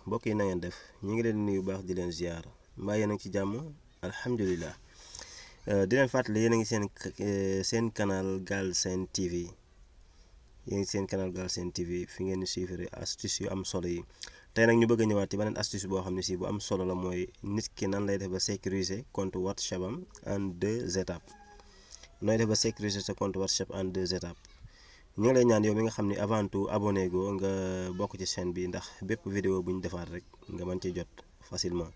mbokk yi na ngeen def ñu ngi leen nuyu baax di leen ziar mbaa yéen a ngi ci jàmm alhamdulilah. di leen fàttali yéen a ngi seen canal Galsen TV yéen ngi seen canal Galsen TV fi ngeen di suivre astuce yu am solo yi. tey nag ñu bëgg a ñëwaat ci beneen astuce boo xam ne si bu am solo la mooy nit ki nan lay def ba sécuriser compte WhatsApp am en 2 étapes. nooy def ba sécuriser sa compte WhatsApp en 2 étapes. ñu ngi lay ñaan yow mi nga xam ni avant tout abonné go nga bokk ci chaîne bi ndax bépp vidéo bu ñu defaat rek nga mën ci jot facilement.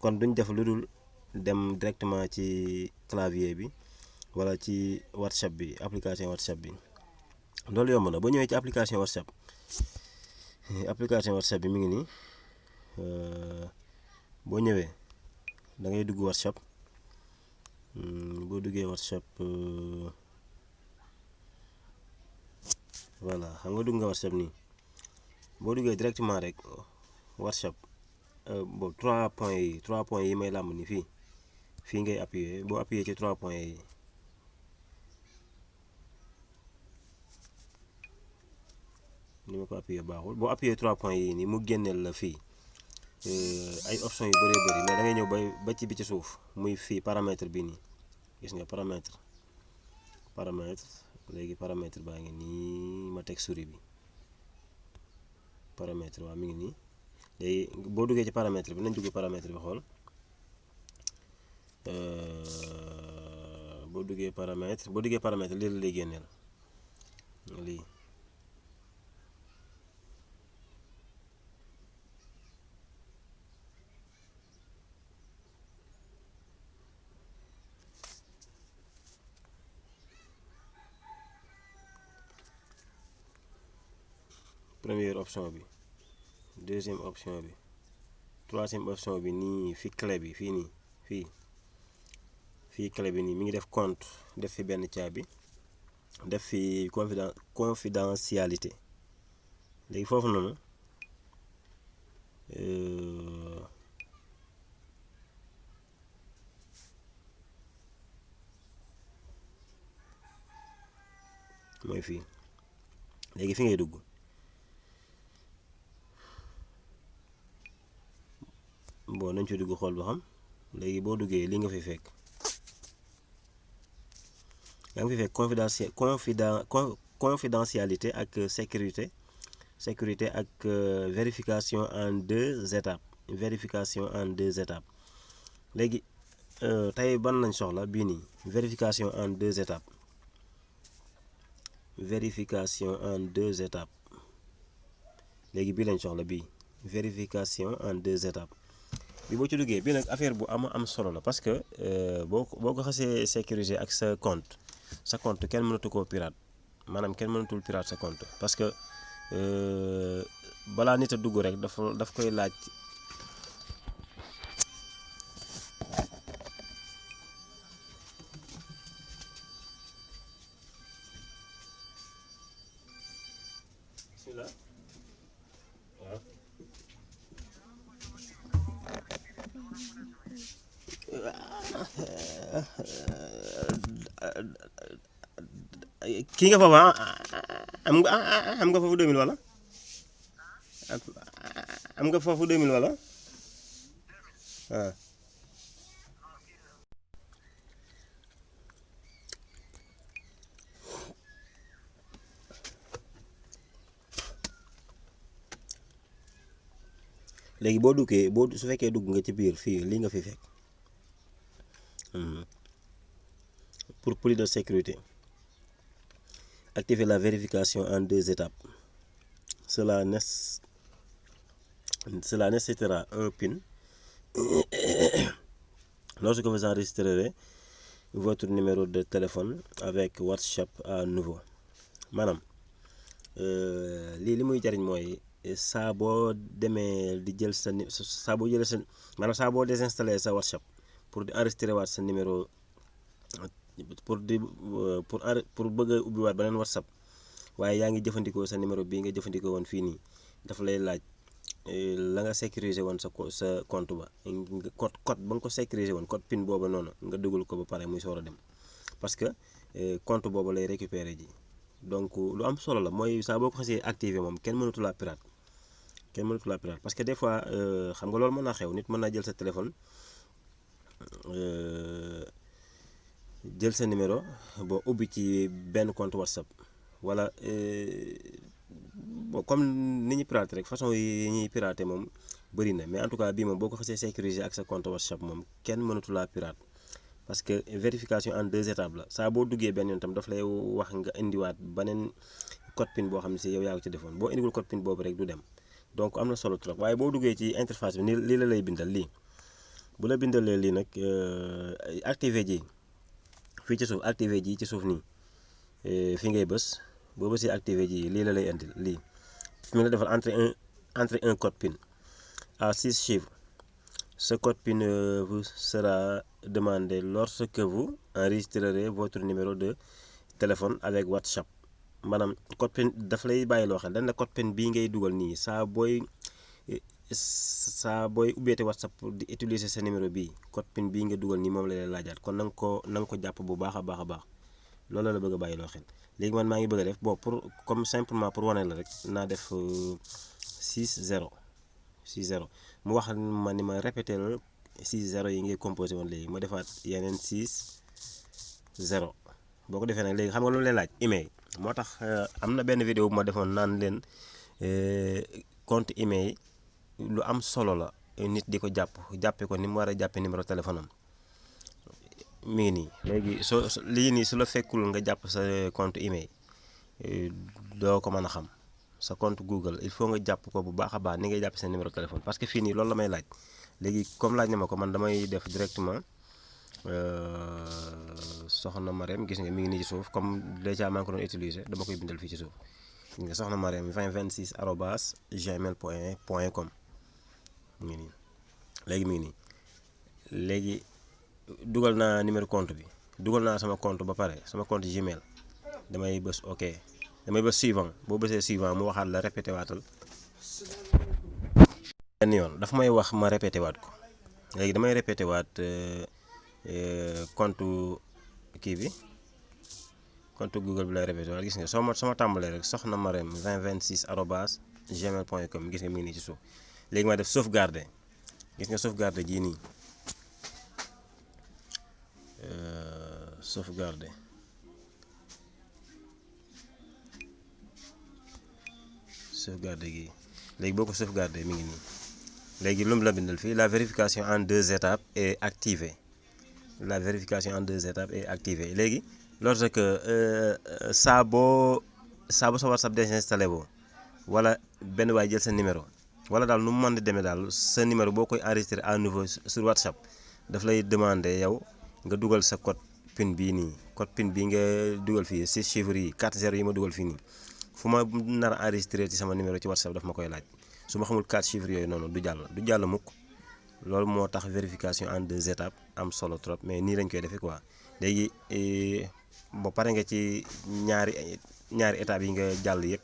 kon duñ def lu dul dem directement ci clavier bi wala ci WhatsApp bi application WhatsApp bi. loolu yomb na boo ñëwee ci application WhatsApp bi mi ngi nii boo ñëwee da ngay dugg WhatsApp boo duggee WhatsApp voilà xam nga dugg nga WhatsApp nii boo duggee directement rek WhatsApp boobu 3 points yi may làmb ni fii ngay appuyer boo appuyer ci 3 points yi ni ma ko appuyer baaxul boo appuyer 3 points yi nii mu génneel la fii ay options yu bëree bëri mais da ngay ñëw ba ci bi ci suuf muy fii paramètre bi nii gis nga paramètre léegi paramètre baa ngi nii ma teg souris bi paramètre waaw mi ngi nii léegi boo duggee ci paramètre bi nañ dugg paramètre bi xool boo duggee paramètre lii la lay génneel lii première option bi deuxième option bi troisième option bi nii fi clé bi fii nii fii clé bi nii mi ngi def compte def fi benn caabi def fi confidentialité léegi foofu noonu mooy fii léegi fi ngay dugg bon nañ ci dugg xool ba xam léegi boo duggee li nga fi fekk yaa ngi fi fekk confidentialité ak sécurité ak vérification en 2 étapes léegi tey ban lañ soxla bii nii vérification en 2 étapes léegi bii lañ soxla bii vérification en 2 étapes bi boo ci duggee bii nag affaire bu am solo la parce que boo ko xasee sécuriser ak sa compte kenn mënatu koo pirate maanaam kenn mënatul pirate sa compte parce que balaa nit a dugg rek daf koy laaj kii nga foofu am nga foofu 2000 wala am nga foofu 2000 wala waaw léegi boo duggee su fekkee dugg nga ci biir fii lii nga fi fekk pour plus de sécurité activer la vérification en 2 étapes. Cela nécessitera un PIN lorsque vous enregistrerez votre numéro de téléphone avec WhatsApp à nouveau maanaam lii li muy jariñ mooy saa boo demee di jël saa boo jëlee maanaam saa boo désinstallé sa WhatsApp pour di enregistrer waat sa numéro pour bëgg a ubbiwaat beneen WhatsApp waaye yaa ngi jëfandikoo sa numéro bii nga jëfandikoo woon fii nii dafa lay laaj la nga sécuriser woon sa compte ba code ba nga ko sécuriser woon code PIN boobu noonu nga dugal ko ba pare muy soor a dem parce que compte boobu lay récupérer ji donc lu am solo la mooy saa boo ko xasee activé moom kenn mënatu laa pirate kenn mënatu laa pirate parce que des fois xam nga loolu mën naa xew nit mën naa jël sa téléphone jël sa numéro boo ubbi ci benn compte WhatsApp wala bon comme ni ñuy pirater rek façon yi ñuy pirater moom bëri na mais en tout cas bii moom boo ko xasee sécuriser ak sa compte WhatsApp moom kenn mënatu laa pirate parce que vérification en 2 étapes la saa boo duggee benn yoon tam daf lay wax nga indiwaat beneen code PIN boo xam ne si yow yaa ko ci defoon boo indiwul code PIN boobu rek du dem donc am na solo trop waaye boo duggee ci interface bi nii lii la lay bindal lii bu la bindalee lii nag activé ji fii ci suuf activé ji ci suuf nii fi ngay bës boo bësee activé ji lii la lay indil lii fi mu la defal entrer un code PIN à 6 chiffres. Ce code PIN vous sera demandé lorsque vous enregistrerez votre numéro de téléphone avec WhatsApp maanaam code PIN daf lay bàyyi loo xel dañ la code PIN bii ngay dugal nii saa booy ubbeete WhatsApp di utiliser sa numéro bii code PIN bii nga dugal nii moom la lay laajaat kon na nga ko jàpp bu baax a baax a baax loolu la bëgg a bàyyi loo xel léegi man maa ngi bëgg a def bon pour comme simplement pour wane la rek naa def 6-0 mu wax ma ni ma répété la 6-0 yi ngay composé woon léegi ma defaat yeneen 6-0 boo ko defee nag léegi xam nga lu leen laaj email moo tax am na benn vidéo bu ma defoon naan leen compte email lu am solo la nit di ko jàppe ko ni mu war a jàppe numéro téléphone am mi ngi nii léegi lii nii su la fekkul nga jàpp sa compte email doo ko mën a xam sa compte Google il faut nga jàpp ko bu baax a baax ni ngay jàpp sa numéro téléphone parce que fii nii loolu la may laaj léegi comme laaj na ma ko man damay def directement soxna Marème gis nga mi ngi nii ci suuf comme déjà maa ngi ko doon utiliser dama koy bindal fii ci suuf gis nga soxna Marème 2026@gmail.com mi ngi nii léegi mi ngi nii léegi dugal naa numéro compte bi dugal naa sama compte ba pare sama compte Gmail damay bës ok damay bës suivant boo bësee suivant mu waxaat la répété waatal benn yoon dafa may wax ma répété waat ko léegi damay répété waat compte kii bi compte Google bi lay répété waat gis nga sama tàmbalee rek soxna Marème 2026@gmail.com gis nga mi ngi nii ci suuf léegi ma def sauvegarder gis nga sauvegarder jii nii sauvegarder gi léegi boo ko sauvegarder mi ngi nii léegi lu mu la bindal fii la vérification en 2 étapes est activée léegi lorsque saa boo sa WhatsApp désinstallé boo wala benn waay jël sa numéro wala daal nu mu mën di demee daal sa numéro boo koy enregistré à nouveau sur WhatsApp daf lay demander yow nga dugal sa code PIN bii nii code PIN bii nga dugal fii 6 chiffres yi 4 0 yi ma dugal fii nii fu ma nar a enregistré ci sama numéro ci WhatsApp daf ma koy laaj su ma xamul 4 chiffres yooyu noonu du jàll mukk loolu moo tax vérification en 2 étapes am solo trop mais nii lañ koy defee quoi léegi boo pare nga ci ñaari étapes yi nga jàll yëpp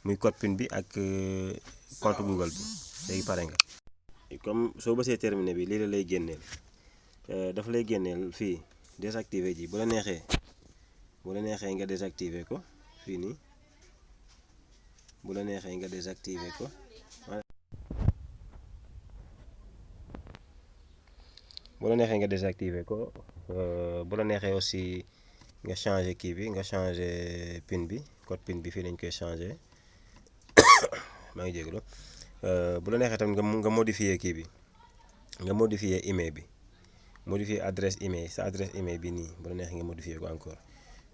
muy code PIN bi ak compte Google bi léegi pare nga. comme soo bësee terminé bi lii la lay génneel dafa lay génneel fii désactiver ji bu la neexee nga désactiver ko fii nii bu la neexee nga désactiver ko. bu la neexee nga désactiver ko bu la neexee aussi nga changer kii bi nga changer PIN bi code PIN bi fii lañ koy changer maa ngi jégalu bu la neexee tamit nga modifier kii bi nga modifier email bi modifier adresse email sa adresse email bi nii bu la neexee nga modifier ko encore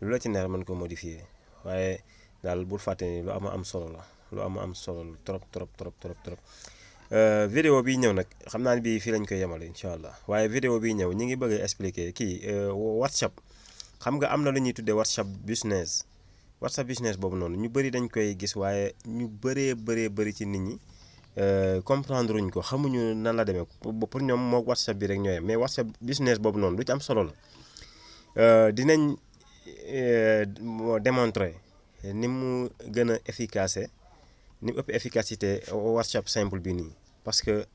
lu la ci neex mën ko modifier waaye daal bul fàtte ni lu am solo la lu am solo la trop. Vidéo bi ñëw nag xam naa ne bii fii lañ koy yemale incha allah waaye vidéo bi ñëw ñi ngi bëgg a expliquer kii WhatsApp xam nga am na lu ñuy tuddee WhatsApp business boobu noonu ñu bëri dañ koy gis waaye ñu bëree ci nit ñi comprendre uñ ko xamuñu nan la demee pour ñoom moo WhatsApp bi rek ñooyem mais WhatsApp business boobu noonu lu ci am solo la dinañ démontrer ni mu gën a efficace ni mu ëpp efficacité WhatsApp simple bi nii parce que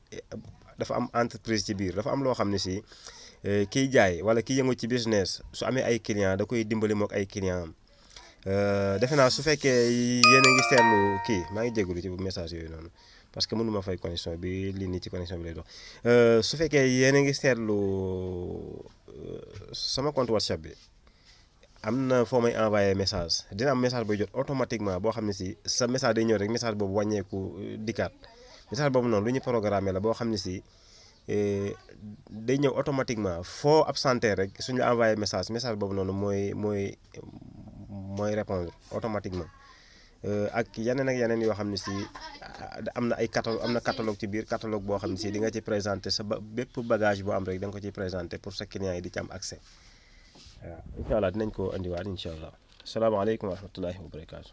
dafa am entreprise ci biir dafa am loo xam ne si kiy jaay wala kiy yëngu ci business su amee ay client da koy dimbali mook ay client am defe naa su fekkee yéen a ngi seetlu kii maa ngi jégalu ci message yooyu noonu parce que mënuma fay connexion bi lii nii ci connexion bi lay dox su fekkee yéen a ngi seetlu sama compte WhatsApp bi am na foo may envoyé message dina am message booy jot automatiquement boo xam ne si sa message day ñëw rek message boobu wàññeeku dikkaat message boobu noonu lu ñu programmé la boo xam ne si day ñëw automatiquement foo absenté rek suñu la envoyé message boobu noonu mooy répondre automatiquement ak yeneen yoo xam ne si am na ay catalogue ci biir catalogue boo xam ne si di nga ci présenté bépp bagage boo am rek da nga ko ciy présenté pour sa client yi di ci am accès waaw incha allah dinañ ko andiwaat incha allah asalaamaaleykum wa rahmatullahi wa barakaatu.